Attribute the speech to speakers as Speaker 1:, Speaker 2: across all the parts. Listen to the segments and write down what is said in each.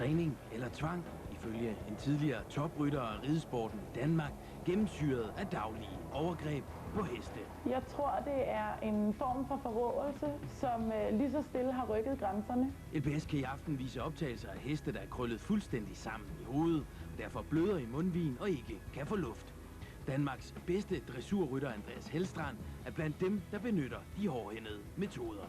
Speaker 1: Træning eller tvang, ifølge en tidligere toprytter af ridesporten i Danmark, gennemsyret af daglige overgreb på heste.
Speaker 2: Jeg tror, det er en form for forrådelse, som lige så stille har rykket grænserne.
Speaker 1: LPS kan i aften vise optagelser af heste, der er krøllet fuldstændig sammen i hovedet, og derfor bløder i mundvin og ikke kan få luft. Danmarks bedste dressurrytter Andreas Helstrand er blandt dem, der benytter de hårdhændede metoder.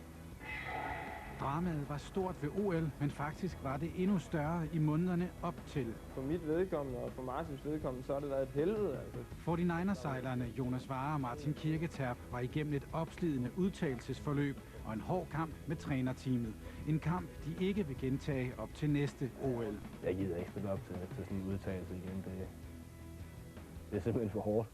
Speaker 3: Dramaet var stort ved OL, men faktisk var det endnu større i månederne op til.
Speaker 4: For mit vedkommende og for Martins vedkommende, så har det været et helvede.
Speaker 3: 49er-sejlerne Jonas Warrer og Martin Kirketerp var igennem et opslidende udtagelsesforløb og en hård kamp med trænerteamet. En kamp, de ikke vil gentage op til næste OL.
Speaker 5: Jeg gider ikke spille op til sådan en udtalelse igen. Det er simpelthen for hårdt.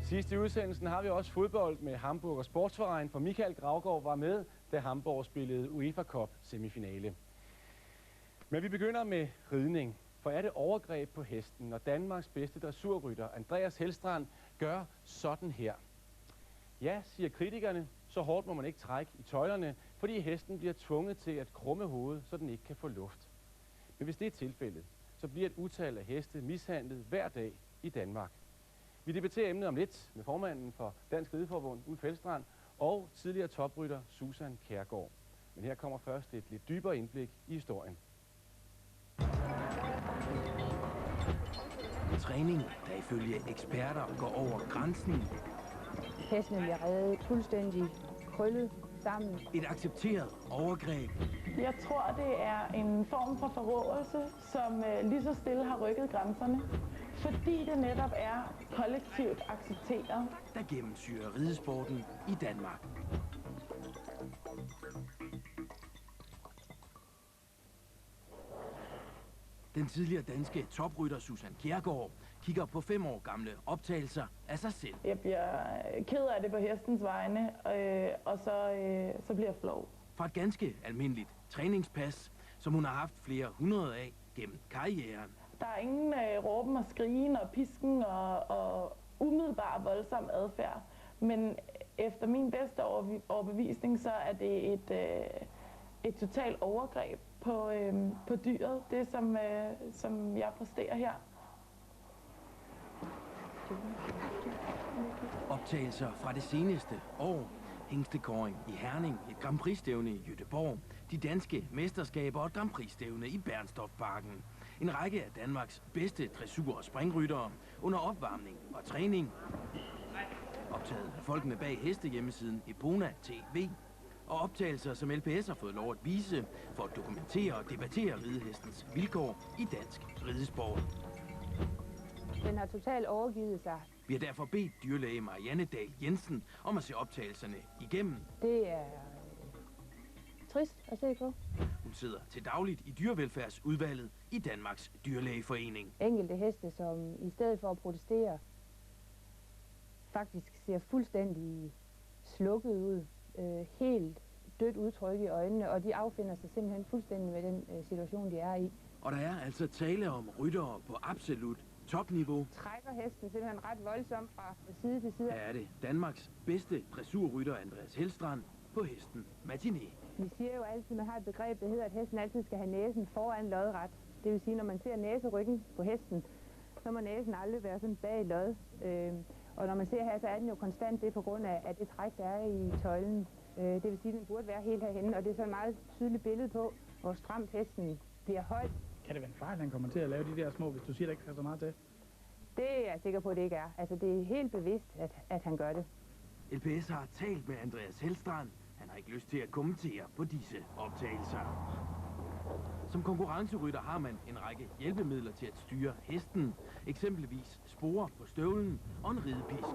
Speaker 6: Sidst i udsendelsen har vi også fodbold med Hamburg og Sportsverein, for Michael Gravgaard var med, da Hamburg spillede UEFA Cup semifinale. Men vi begynder med ridning, for er det overgreb på hesten, når Danmarks bedste dressurrytter Andreas Helstrand gør sådan her. Ja, siger kritikerne, så hårdt må man ikke trække i tøjlerne, fordi hesten bliver tvunget til at krumme hovedet, så den ikke kan få luft. Men hvis det er tilfældet, så bliver et utal af heste mishandlet hver dag i Danmark. Vi debatterer emnet om lidt med formanden for Dansk Rideforbund, Ulf Helstrand, og tidligere toprytter Susan Kjærgaard. Men her kommer først et lidt dybere indblik i historien.
Speaker 1: Træning, der ifølge eksperter går over grænsen.
Speaker 7: Hestene bliver reddet fuldstændig krøllet sammen.
Speaker 1: Et accepteret overgreb.
Speaker 2: Jeg tror, det er en form for forrådelse, som lige så stille har rykket grænserne. Fordi det netop er kollektivt accepteret.
Speaker 1: Der gennemsyrer ridesporten i Danmark. Den tidligere danske toprytter Susan Kjærgaard kigger på 5 år gamle optagelser af sig selv.
Speaker 2: Jeg bliver ked af det på hestens vegne, og så bliver jeg flov.
Speaker 1: Fra et ganske almindeligt træningspas, som hun har haft flere hundrede af gennem karrieren.
Speaker 2: Der er ingen råben og skrigen og pisken og umiddelbar voldsom adfærd. Men efter min bedste overbevisning, så er det et totalt overgreb på dyret. Det, som jeg præsterer her.
Speaker 1: Optagelser fra det seneste år. Hængstekåring i Herning, et Grand Prix-stævne i Göteborg, de danske mesterskaber og et Grand Prix-stævne i Bernstorffparken. En række af Danmarks bedste dressur- og springryttere under opvarmning og træning. Optaget af folkene bag hestehjemmesiden Epona TV. Og optagelser, som LPS har fået lov at vise for at dokumentere og debattere ridehestens vilkår i dansk ridesport.
Speaker 7: Den har totalt overgivet sig.
Speaker 1: Vi har derfor bedt dyrlæge Marianne Dahl Jensen om at se optagelserne igennem.
Speaker 7: Det er trist at se på.
Speaker 1: Hun sidder til dagligt i dyrevelfærdsudvalget i Danmarks Dyrlægeforening.
Speaker 7: Enkelte heste, som i stedet for at protestere, faktisk ser fuldstændig slukket ud. Helt dødt udtryk i øjnene, og de affinder sig simpelthen fuldstændig med den situation, de er i.
Speaker 1: Og der er altså tale om ryttere på absolut topniveau.
Speaker 7: Trækker hesten simpelthen ret voldsomt fra side til side.
Speaker 1: Her er det Danmarks bedste dressurrytter Andreas Helstrand på hesten Matiné.
Speaker 7: Vi siger jo altid, at man har et begreb, der hedder, at hesten altid skal have næsen foran lodret. Det vil sige, når man ser næseryggen på hesten, så må næsen aldrig være sådan bag lod. Og når man ser her, så er den jo konstant det på grund af det træk, der er i tøjlen. Det vil sige, at den burde være helt herhenne, og det er så et meget tydeligt billede på, hvor stramt hesten bliver holdt.
Speaker 8: Kan det være en fejl, han kommer til at lave de der små, hvis du siger, der ikke skal så meget til?
Speaker 7: Det er jeg sikker på, at det ikke er. Altså, det er helt bevidst, at han gør det.
Speaker 1: LPS har talt med Andreas Helstrand. Han har ikke lyst til at kommentere på disse optagelser. Som konkurrencerytter har man en række hjælpemidler til at styre hesten. Eksempelvis sporer på støvlen og en ridepisk.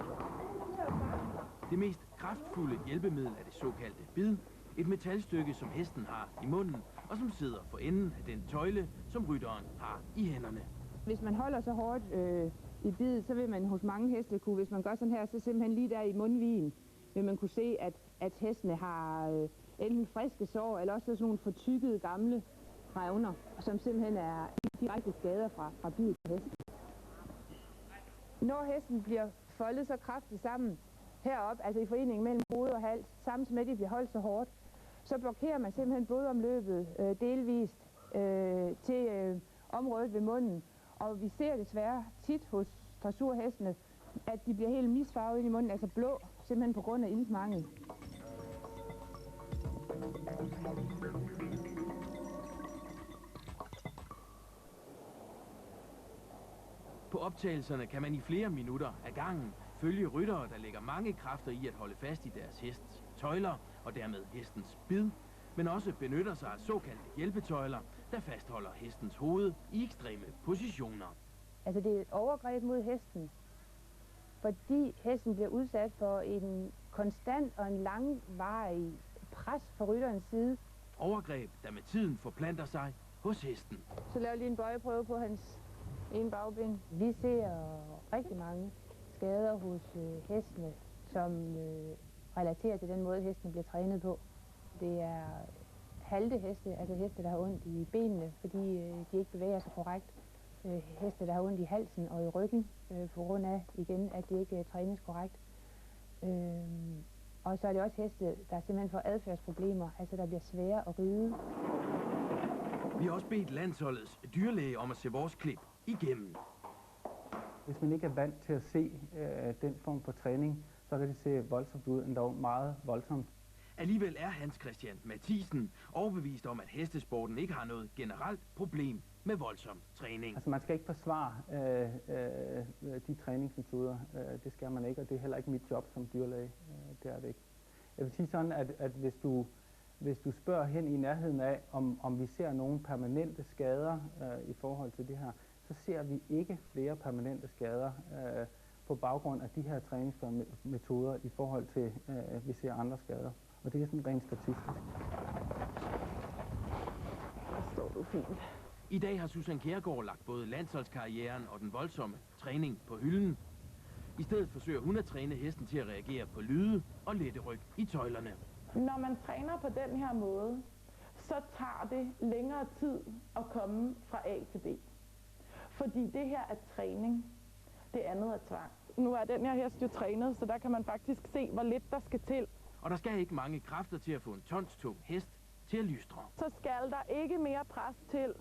Speaker 1: Det mest kraftfulde hjælpemiddel er det såkaldte bid. Et metalstykke, som hesten har i munden, og som sidder for enden af den tøjle, som rytteren har i hænderne.
Speaker 7: Hvis man holder så hårdt i bidet, så vil man hos mange heste kunne, hvis man gør sådan her, så simpelthen lige der i mundvigen, vil man kunne se, at hestene har enten friske sår, eller også sådan nogle fortykkede gamle revner, som simpelthen er direkte skader fra bidet på hesten. Når hesten bliver foldet så kraftigt sammen herop, altså i foreningen mellem hoved og hals, samtidig med at de bliver holdt så hårdt, så blokerer man simpelthen blodomløbet delvist til området ved munden. Og vi ser desværre tit hos dressurhestene, at de bliver helt misfarvet i munden, altså blå, simpelthen på grund af iltmangel.
Speaker 1: På optagelserne kan man i flere minutter ad gangen følge ryttere, der lægger mange kræfter i at holde fast i deres hests tøjler og dermed hestens bid, men også benytter sig af såkaldte hjælpetøjler, der fastholder hestens hoved i ekstreme positioner.
Speaker 7: Altså det er et overgreb mod hesten, fordi hesten bliver udsat for en konstant og en langvarig pres fra rytterens side.
Speaker 1: Overgreb, der med tiden forplanter sig hos hesten.
Speaker 7: Så laver jeg lige en bøjeprøve på hans ene bagben. Vi ser rigtig mange skader hos hestene, som relaterer til den måde, hesten bliver trænet på. Det er halte heste, altså heste, der har ondt i benene, fordi de ikke bevæger sig korrekt. Heste, der har ondt i halsen og i ryggen, på grund af, igen, at de ikke trænes korrekt. Og så er det også heste, der simpelthen får adfærdsproblemer, altså der bliver svære at ride.
Speaker 1: Vi har også bedt landsholdets dyrlæge om at se vores klip igennem.
Speaker 5: Hvis man ikke er vant til at se den form for træning, så kan det se voldsomt ud, endda meget voldsomt.
Speaker 1: Alligevel er Hans Christian Mathisen overbevist om, at hestesporten ikke har noget generelt problem med voldsom træning.
Speaker 5: Altså man skal ikke forsvare de træningsmetoder, det skal man ikke, og det er heller ikke mit job som dyrlæge, det er det ikke. Jeg vil sige sådan, at hvis du spørger hen i nærheden af, om vi ser nogle permanente skader i forhold til det her, så ser vi ikke flere permanente skader på baggrund af de her træningsmetoder i forhold til, vi ser andre skader. Og det er sådan rent statistisk.
Speaker 2: Der står du fint.
Speaker 1: I dag har Susan Kjærgaard lagt både landsholdskarrieren og den voldsomme træning på hylden. I stedet forsøger hun at træne hesten til at reagere på lyde og lette ryg i tøjlerne.
Speaker 2: Når man træner på den her måde, så tager det længere tid at komme fra A til B. Fordi det her er træning, det andet er tvang. Nu er den her hest jo trænet, så der kan man faktisk se, hvor lidt der skal til.
Speaker 1: Og der skal ikke mange kræfter til at få en tonstung hest til at lystre.
Speaker 2: Så skal der ikke mere pres til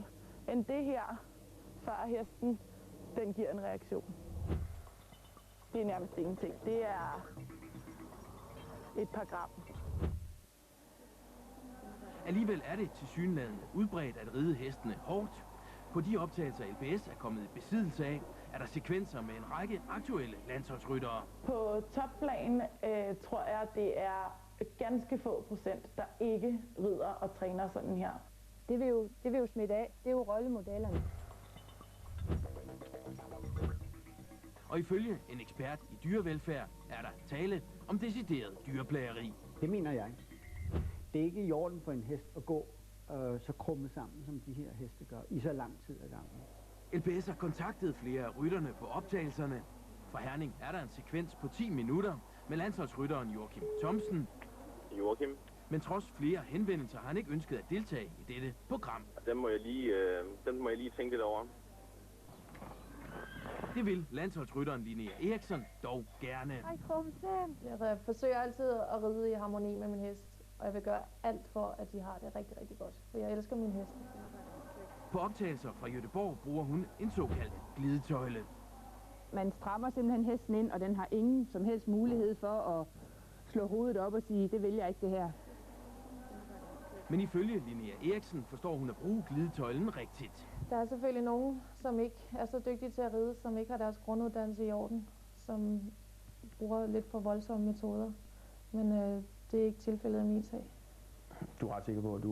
Speaker 2: end det her, før hesten den giver en reaktion. Det er nærmest ingenting. Det er et par gram.
Speaker 1: Alligevel er det tilsyneladende udbredt at ride hestene hårdt. På de optagelser, LBS er kommet i besiddelse af, er der sekvenser med en række aktuelle landsholdsryttere.
Speaker 2: På topplan tror jeg, det er ganske få procent, der ikke rider og træner sådan her.
Speaker 7: Det vil jo smitte af. Det er jo rollemodellerne.
Speaker 1: Og ifølge en ekspert i dyrevelfærd er der tale om decideret dyreplageri.
Speaker 9: Det mener jeg. Det er ikke i orden for en hest at gå så krummet sammen, som de her heste gør, i så lang tid ad gangen.
Speaker 1: LBS har kontaktet flere af rytterne på optagelserne. Fra Herning er der en sekvens på 10 minutter med landsholdsrytteren Joachim Thomsen.
Speaker 10: Joachim.
Speaker 1: Men trods flere henvendelser har han ikke ønsket at deltage i dette program.
Speaker 10: Den må jeg lige tænke lidt over.
Speaker 1: Det vil landsholdsrytteren Linnea Eriksson dog gerne.
Speaker 11: Hej Thomsen. Jeg forsøger altid at ride i harmoni med min hest, og jeg vil gøre alt for, at de har det rigtig, rigtig godt, for jeg elsker min hest.
Speaker 1: På optagelser fra Göteborg bruger hun en såkaldt glidetøjle.
Speaker 7: Man strammer simpelthen hesten ind, og den har ingen som helst mulighed for at slå hovedet op og sige, det vil jeg ikke det her.
Speaker 1: Men ifølge Linnea Eriksson forstår hun at bruge glidetøjlen rigtigt.
Speaker 11: Der er selvfølgelig nogen, som ikke er så dygtige til at ride, som ikke har deres grunduddannelse i orden, som bruger lidt for voldsomme metoder. Men det er ikke tilfældet i min sag.
Speaker 12: Du er ret sikker på, at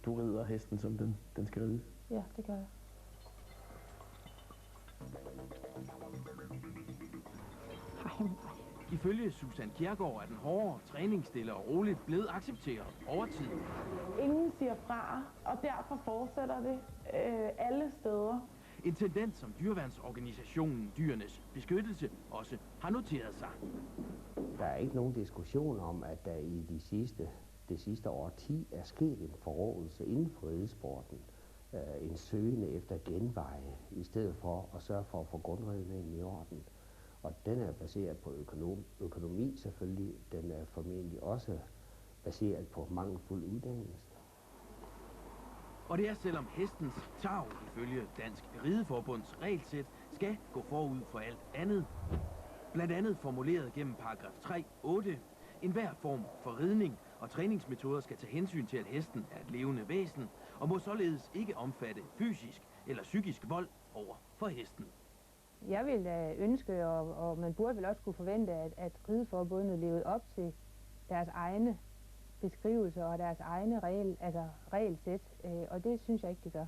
Speaker 12: du rider hesten, som den skal ride?
Speaker 11: Ja, det gør jeg.
Speaker 1: Ifølge Susan Kjærgaard er den hårde træning stille og roligt blevet accepteret over tid.
Speaker 2: Ingen siger fra, og derfor fortsætter det alle steder.
Speaker 1: En tendens, som dyreværnsorganisationen Dyrenes Beskyttelse også har noteret sig.
Speaker 13: Der er ikke nogen diskussion om, at der i det sidste årti er sket en forrådelse inden for ridesporten. En søgende efter genveje, i stedet for at sørge for at få grundridningen i orden. Og den er baseret på økonomi selvfølgelig. Den er formentlig også baseret på mangelfuld uddannelse.
Speaker 1: Og det er selvom hestens tarv ifølge Dansk Rideforbunds regelsæt skal gå forud for alt andet. Blandt andet formuleret gennem paragraf 3.8. Enhver form for ridning og træningsmetoder skal tage hensyn til, at hesten er et levende væsen, og må således ikke omfatte fysisk eller psykisk vold over for hesten.
Speaker 7: Jeg vil ønske, og man burde vel også kunne forvente, at Rideforbundet levede op til deres egne beskrivelser og deres egne regelsæt, og det synes jeg ikke, de gør.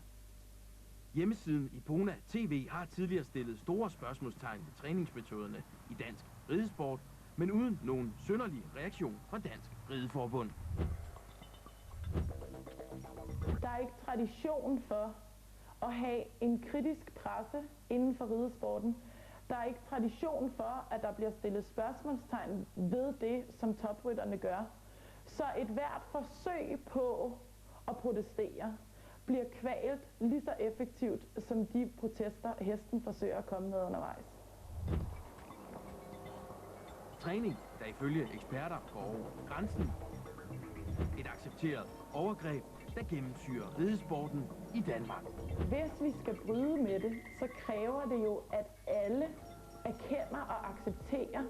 Speaker 1: Hjemmesiden Ipona TV har tidligere stillet store spørgsmålstegn ved træningsmetoderne i dansk ridesport, men uden nogen synderlig reaktion fra Dansk Rideforbund.
Speaker 2: Der er ikke tradition for at have en kritisk presse inden for ridesporten. Der er ikke tradition for, at der bliver stillet spørgsmålstegn ved det, som toprytterne gør. Så et hvert forsøg på at protestere bliver kvalt lige så effektivt, som de protester, hesten forsøger at komme med undervejs.
Speaker 1: Træning, der ifølge eksperter går over grænsen. Et accepteret overgreb, der gennemsyrer ridesporten i Danmark.
Speaker 2: Hvis vi skal bryde med det, så kræver det jo, at alle erkender og accepterer,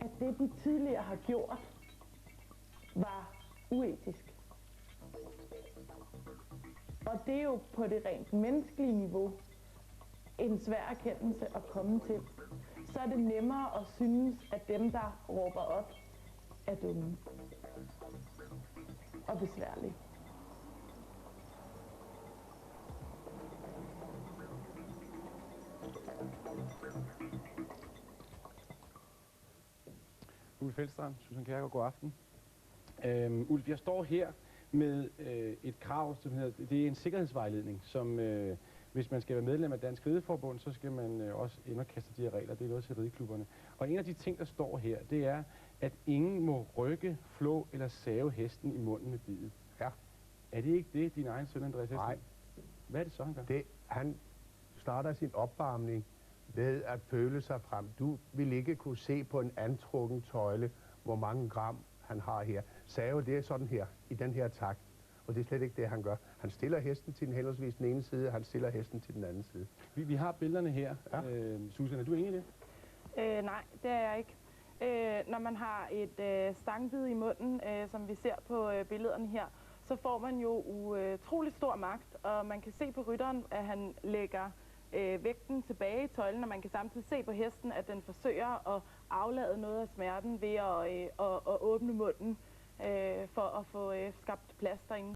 Speaker 2: at det de tidligere har gjort, var uetisk. Og det er jo på det rent menneskelige niveau en svær erkendelse at komme til. Så er det nemmere at synes, at dem, der råber op, er dumme og besværlige.
Speaker 6: Ulf Feldstrand, Susan Kjærgaard, god aften. Ulf, jeg står her med et krav, som hedder, det er en sikkerhedsvejledning, som hvis man skal være medlem af Dansk Rideforbund, så skal man også underkaste de her regler. Det er noget til rideklubberne. Og en af de ting, der står her, det er, at ingen må rykke, flå eller save hesten i munden med bidet.
Speaker 14: Ja.
Speaker 6: Er det ikke det, din egen søn Andreas Hesselin?
Speaker 14: Nej.
Speaker 6: Hvad er det så, han gør?
Speaker 14: Han starter sin opvarmning ved at føle sig frem. Du vil ikke kunne se på en antrukken tøjle, hvor mange gram han har her. Save, det er sådan her, i den her takt. Og det er slet ikke det, han gør. Han stiller hesten til den henholdsvis den ene side, og han stiller hesten til den anden side.
Speaker 6: Vi har billederne her. Ja. Susan, er du enig i det?
Speaker 2: Nej, det er jeg ikke. Når man har et stangbid i munden, som vi ser på billederne her, så får man jo utrolig stor magt, og man kan se på rytteren, at han lægger vægten tilbage i tøjlen, og man kan samtidig se på hesten, at den forsøger at aflade noget af smerten ved at åbne munden for at få skabt plads derinde.